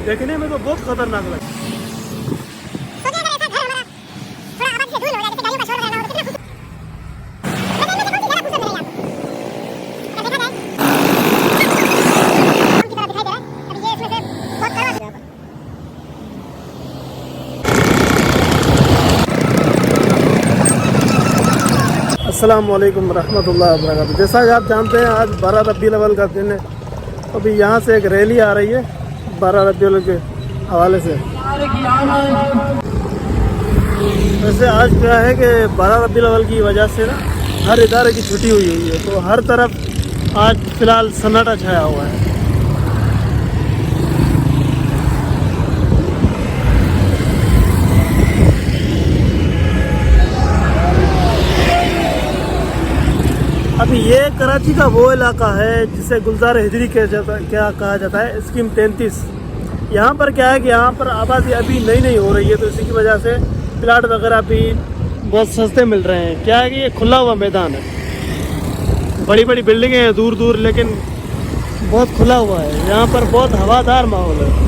देखने में तो बहुत खतरनाक लगा। अस्सलाम वालेकुम रहमतुल्लाहि व बरकातुहू। जैसा कि आप जानते हैं आज 12 रबीउल अव्वल का दिन है। अभी यहाँ से एक रैली आ रही है 12 रबीउल के हवाले से। वैसे आज क्या है कि 12 रबीउल अव्वल की वजह से ना हर इदारे की छुट्टी हुई है, तो हर तरफ आज फ़िलहाल सन्नाटा छाया हुआ है। अभी ये कराची का वो इलाका है जिसे गुलजार हिजरी क्या कहा जाता है, स्कीम 33। यहाँ पर क्या है कि यहाँ पर आबादी अभी नई हो रही है, तो इसी की वजह से प्लाट वगैरह भी बहुत सस्ते मिल रहे हैं। क्या है कि ये खुला हुआ मैदान है, बड़ी बड़ी बिल्डिंगें हैं दूर दूर, लेकिन बहुत खुला हुआ है। यहाँ पर बहुत हवादार माहौल है।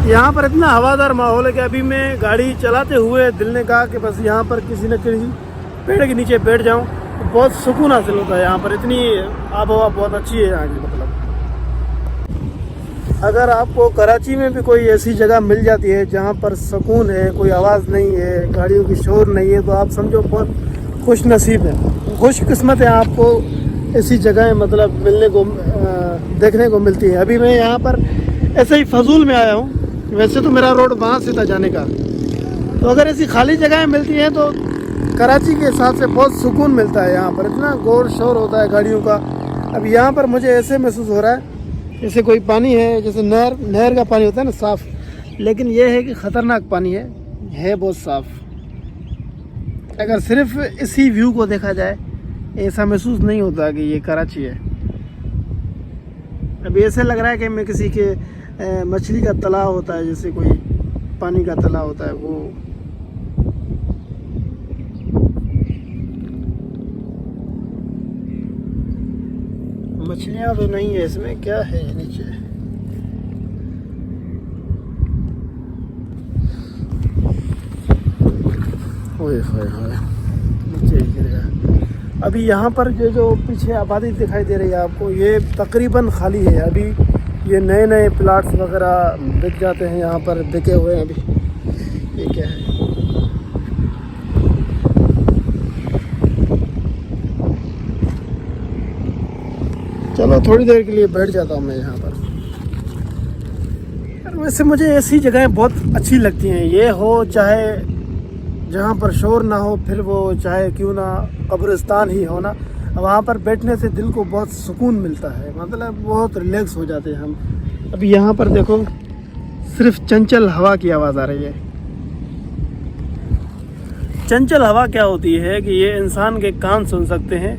यहाँ पर इतना हवादार माहौल है कि अभी मैं गाड़ी चलाते हुए दिल ने कहा कि बस यहाँ पर किसी न किसी पेड़ के नीचे बैठ जाऊँ, तो बहुत सुकून हासिल होता है। यहाँ पर इतनी आबहवा बहुत अच्छी है यहाँ की। मतलब अगर आपको कराची में भी कोई ऐसी जगह मिल जाती है जहाँ पर सुकून है, कोई आवाज़ नहीं है, गाड़ियों की शोर नहीं है, तो आप समझो बहुत खुश नसीब है, खुशकिस्मत है। आपको ऐसी जगहें मतलब मिलने को देखने को मिलती है। अभी मैं यहाँ पर ऐसे ही फजूल में आया हूँ। वैसे तो मेरा रोड वहाँ से था जाने का, तो अगर ऐसी खाली जगहें मिलती हैं तो कराची के हिसाब से बहुत सुकून मिलता है। यहाँ पर इतना गोर शोर होता है गाड़ियों का। अब यहाँ पर मुझे ऐसे महसूस हो रहा है जैसे कोई पानी है, जैसे नहर का पानी होता है ना साफ़, लेकिन ये है कि ख़तरनाक पानी है बहुत साफ़। अगर सिर्फ इसी व्यू को देखा जाए ऐसा महसूस नहीं होता कि ये कराची है। अभी ऐसे लग रहा है कि मैं किसी के मछली का तालाब होता है, जैसे कोई पानी का तालाब होता है वो। मछलियां तो नहीं है इसमें, क्या है नीचे? ओए होए होए, नीचे गिर गया। अभी यहाँ पर जो पीछे आबादी दिखाई दे रही है आपको, ये तकरीबन खाली है। अभी ये नए प्लाट्स वगैरह बिक जाते हैं, यहाँ पर बिके हुए हैं अभी। ये क्या है? चलो थोड़ी देर के लिए बैठ जाता हूँ मैं यहाँ पर। वैसे मुझे ऐसी जगहें बहुत अच्छी लगती हैं, ये हो चाहे जहाँ पर शोर ना हो, फिर वो चाहे क्यों ना कब्रिस्तान ही हो ना, वहाँ पर बैठने से दिल को बहुत सुकून मिलता है, मतलब बहुत रिलैक्स हो जाते हैं हम। अभी यहाँ पर देखो सिर्फ चंचल हवा की आवाज़ आ रही है। चंचल हवा क्या होती है कि ये इंसान के कान सुन सकते हैं,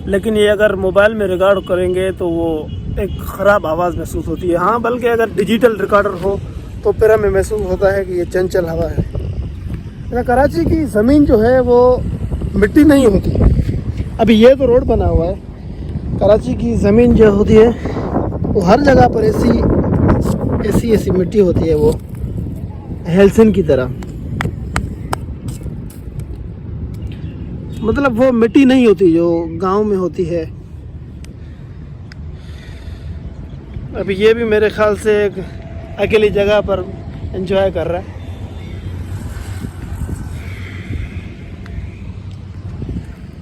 लेकिन ये अगर मोबाइल में रिकॉर्ड करेंगे तो वो एक ख़राब आवाज़ महसूस होती है। हाँ, बल्कि अगर डिजिटल रिकॉर्डर हो तो फिर हमें महसूस होता है कि ये चंचल हवा है। कराची की ज़मीन जो है वो मिट्टी नहीं होती। अभी ये तो रोड बना हुआ है, कराची की ज़मीन जो होती है वो हर जगह पर ऐसी मिट्टी होती है, वो हेल्सिन की तरह। मतलब वो मिट्टी नहीं होती जो गांव में होती है। अभी ये भी मेरे ख्याल से एक अकेली जगह पर एंजॉय कर रहा है।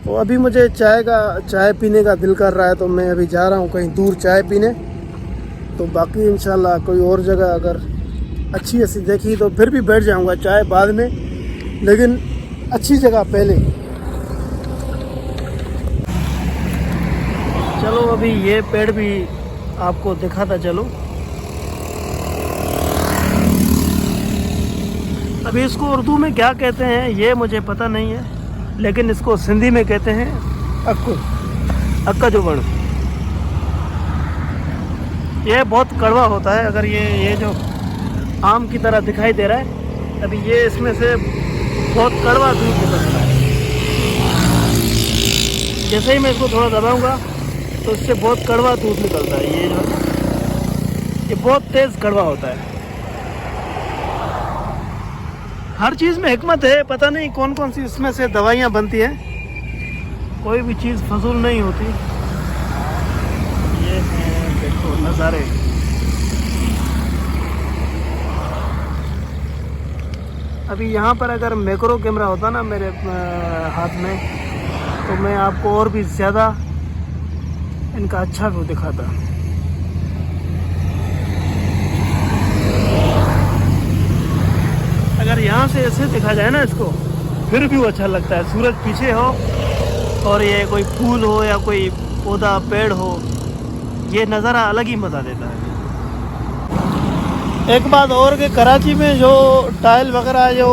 तो अभी मुझे चाय पीने का दिल कर रहा है, तो मैं अभी जा रहा हूँ कहीं दूर चाय पीने। तो बाकी इंशाल्लाह कोई और जगह अगर अच्छी ऐसी देखी तो फिर भी बैठ जाऊँगा चाय बाद में, लेकिन अच्छी जगह पहले। चलो अभी ये पेड़ भी आपको दिखाता चलो। अभी इसको उर्दू में क्या कहते हैं ये मुझे पता नहीं है, लेकिन इसको सिंधी में कहते हैं अक्का जुबड़। ये बहुत कड़वा होता है। अगर ये जो आम की तरह दिखाई दे रहा है, अभी ये इसमें से बहुत कड़वा दूध निकलता है। जैसे ही मैं इसको थोड़ा दबाऊंगा तो इससे बहुत कड़वा दूध निकलता है। ये जो ये बहुत तेज़ कड़वा होता है। हर चीज़ में हिकमत है, पता नहीं कौन कौन सी इसमें से दवाइयाँ बनती हैं। कोई भी चीज़ फजूल नहीं होती। ये है देखो नज़ारे। अभी यहाँ पर अगर मैक्रो कैमरा होता ना मेरे हाथ में तो मैं आपको और भी ज़्यादा इनका अच्छा व्यू दिखाता। अगर यहाँ से ऐसे दिखा जाए ना इसको, फिर भी अच्छा लगता है। सूरज पीछे हो और ये कोई फूल हो या कोई पौधा पेड़ हो, ये नज़ारा अलग ही मज़ा देता है। एक बात और कि कराची में जो टाइल वगैरह जो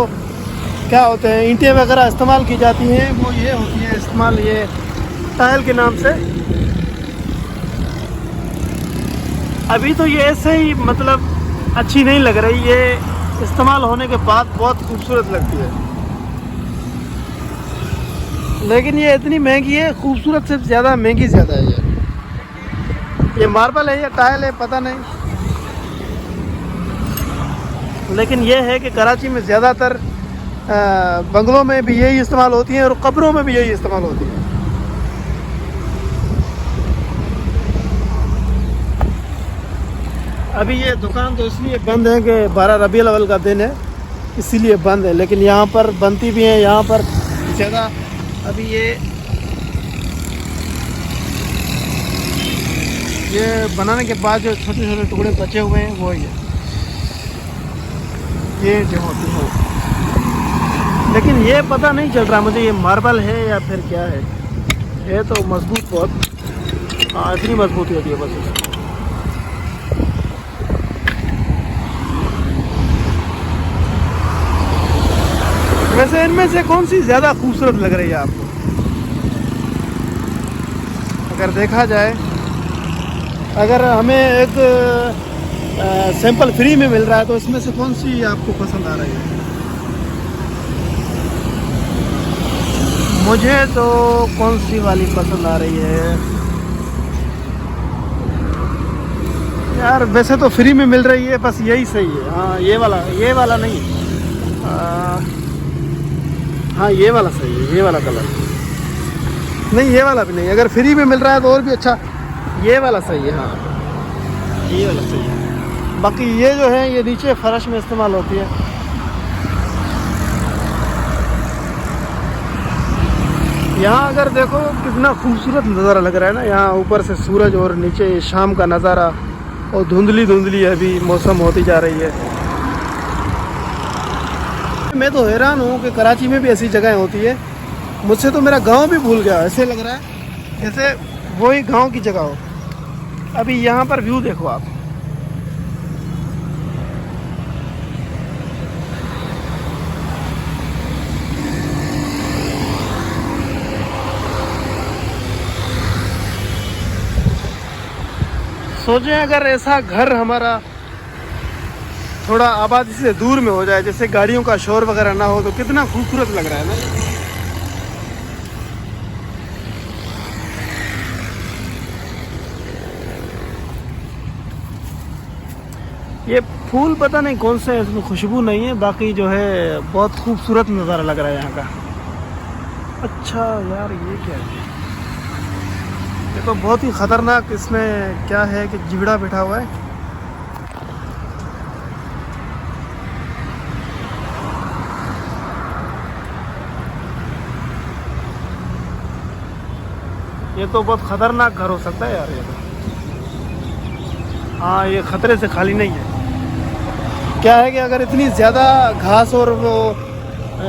क्या होते हैं, ईंटें वगैरह इस्तेमाल की जाती हैं, वो ये होती है इस्तेमाल ये टाइल के नाम से। अभी तो ये ऐसे ही मतलब अच्छी नहीं लग रही, ये इस्तेमाल होने के बाद बहुत खूबसूरत लगती है। लेकिन ये इतनी महंगी है, खूबसूरत से ज़्यादा महंगी ज़्यादा है। ये मार्बल है या टाइल है पता नहीं, लेकिन ये है कि कराची में ज़्यादातर बंगलों में भी यही इस्तेमाल होती हैं और कब्रों में भी यही इस्तेमाल होती है। अभी ये दुकान तो इसलिए बंद है कि 12 रबीउल अव्वल का दिन है, इसीलिए बंद है। लेकिन यहाँ पर बनती भी हैं, यहाँ पर ज़्यादा। अभी ये बनाने के बाद जो छोटे छोटे टुकड़े बचे हुए हैं वो ये जो होती है। लेकिन ये पता नहीं चल रहा मुझे ये मार्बल है या फिर क्या है। ये तो मजबूत बहुत, हाँ इतनी मजबूती होती है बस इसकी। वैसे इनमें से कौन सी ज़्यादा खूबसूरत लग रही है आपको? अगर देखा जाए, अगर हमें एक सैंपल फ्री में मिल रहा है तो इसमें से कौन सी आपको पसंद आ रही है? मुझे तो कौन सी वाली पसंद आ रही है यार, वैसे तो फ्री में मिल रही है, बस यही सही है। हाँ ये वाला नहीं, हाँ ये वाला सही है, ये वाला कलर नहीं, ये वाला भी नहीं। अगर फ्री में मिल रहा है तो और भी अच्छा, ये वाला सही है। हाँ ये वाला सही है। बाकी ये जो है ये नीचे फर्श में इस्तेमाल होती है। यहाँ अगर देखो कितना खूबसूरत नज़ारा लग रहा है ना, यहाँ ऊपर से सूरज और नीचे शाम का नज़ारा, और धुंधली धुंधली अभी मौसम होती जा रही है। मैं तो हैरान हूँ कि कराची में भी ऐसी जगहें होती है। मुझसे तो मेरा गांव भी भूल गया, ऐसे लग रहा है जैसे वही गांव की जगह हो। अभी यहाँ पर व्यू देखो आप, सोचें अगर ऐसा घर हमारा थोड़ा आबादी से दूर में हो जाए, जैसे गाड़ियों का शोर वगैरह ना हो, तो कितना खूबसूरत लग रहा है ना। ये फूल पता नहीं कौन से, इसमें खुशबू नहीं है, बाकी जो है बहुत खूबसूरत नज़ारा लग रहा है यहाँ का। अच्छा यार ये क्या है? ये तो बहुत ही ख़तरनाक, इसमें क्या है कि जिगड़ा बैठा हुआ है। ये तो बहुत ख़तरनाक घर हो सकता है यार ये तो। हाँ ये ख़तरे से खाली नहीं है। क्या है कि अगर इतनी ज़्यादा घास और वो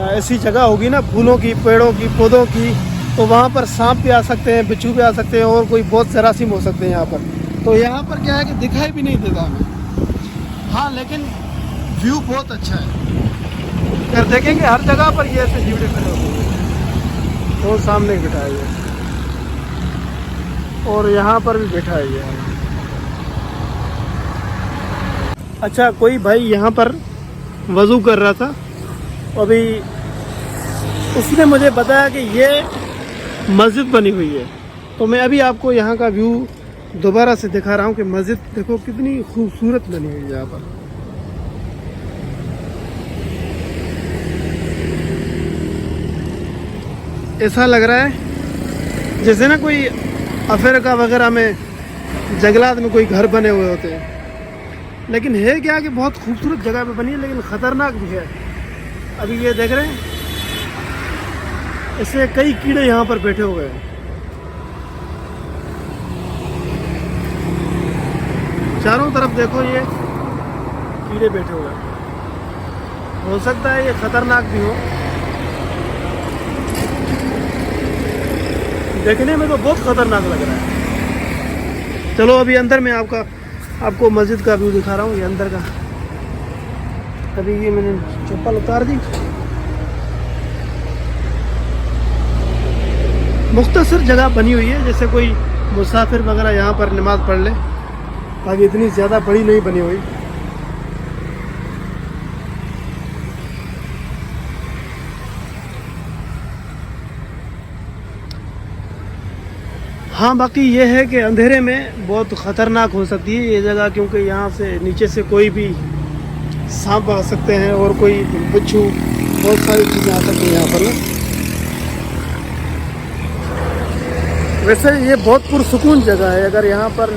ऐसी जगह होगी ना, फूलों की, पेड़ों की, पौधों की, तो वहाँ पर सांप भी आ सकते हैं, बिच्छू भी आ सकते हैं, और कोई बहुत जरासीम हो सकते हैं यहाँ पर। तो यहाँ पर क्या है कि दिखाई भी नहीं देता हमें। हाँ लेकिन व्यू बहुत अच्छा है। अगर देखेंगे हर जगह पर ये ऐसे जीवड़े खड़े होते हैं, तो सामने बैठा है ये, और यहाँ पर भी बैठा है ये। अच्छा कोई भाई यहाँ पर वज़ू कर रहा था, अभी उसने मुझे बताया कि ये मस्जिद बनी हुई है। तो मैं अभी आपको यहाँ का व्यू दोबारा से दिखा रहा हूँ कि मस्जिद देखो कितनी खूबसूरत बनी हुई है यहाँ पर। ऐसा लग रहा है जैसे ना कोई अफ्रीका वगैरह में जंगलात में कोई घर बने हुए होते हैं, लेकिन है क्या कि बहुत खूबसूरत जगह पे बनी है, लेकिन ख़तरनाक भी है। अभी ये देख रहे हैं, ऐसे कई कीड़े यहाँ पर बैठे हुए हैं। चारों तरफ देखो ये कीड़े बैठे हुए हैं। हो सकता है ये खतरनाक भी हो, देखने में तो बहुत खतरनाक लग रहा है। चलो अभी अंदर में आपको मस्जिद का व्यू दिखा रहा हूँ, ये अंदर का। अभी ये मैंने चप्पल उतार दी। मुख्तसर जगह बनी हुई है, जैसे कोई मुसाफिर वगैरह यहाँ पर नमाज पढ़ ले, बाकी इतनी ज़्यादा बड़ी नहीं बनी हुई। हाँ, बाकी ये है कि अंधेरे में बहुत ख़तरनाक हो सकती है ये जगह, क्योंकि यहाँ से नीचे से कोई भी सांप आ सकते हैं और कोई बिच्छू, बहुत सारी चीज़ें आ सकती हैं यहाँ पर ना। वैसे ये बहुत पुरसुकून जगह है। अगर यहाँ पर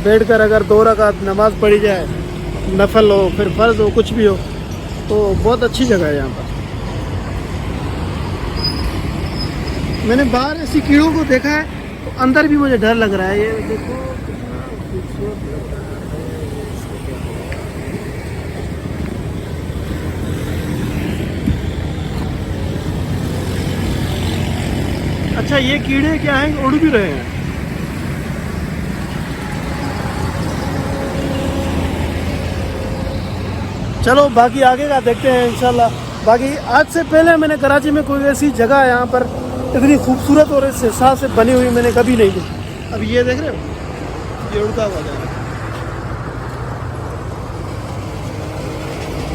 बैठकर अगर 2 रकात नमाज पढ़ी जाए, नफल हो फिर फ़र्ज़ हो कुछ भी हो, तो बहुत अच्छी जगह है यहाँ पर। मैंने बाहर ऐसी कीड़ों को देखा है तो अंदर भी मुझे डर लग रहा है। ये देखो कितना खूबसूरत लग रहा है। अच्छा, ये कीड़े क्या हैं, उड़ भी रहे हैं। चलो बाकी आगे का देखते हैं इंशाल्लाह। बाकी आज से पहले मैंने कराची में कोई ऐसी जगह यहाँ पर इतनी खूबसूरत और इस हिसाब से बनी हुई मैंने कभी नहीं देखी। अब ये देख रहे हो, ये उड़ता हुआ जा रहा है।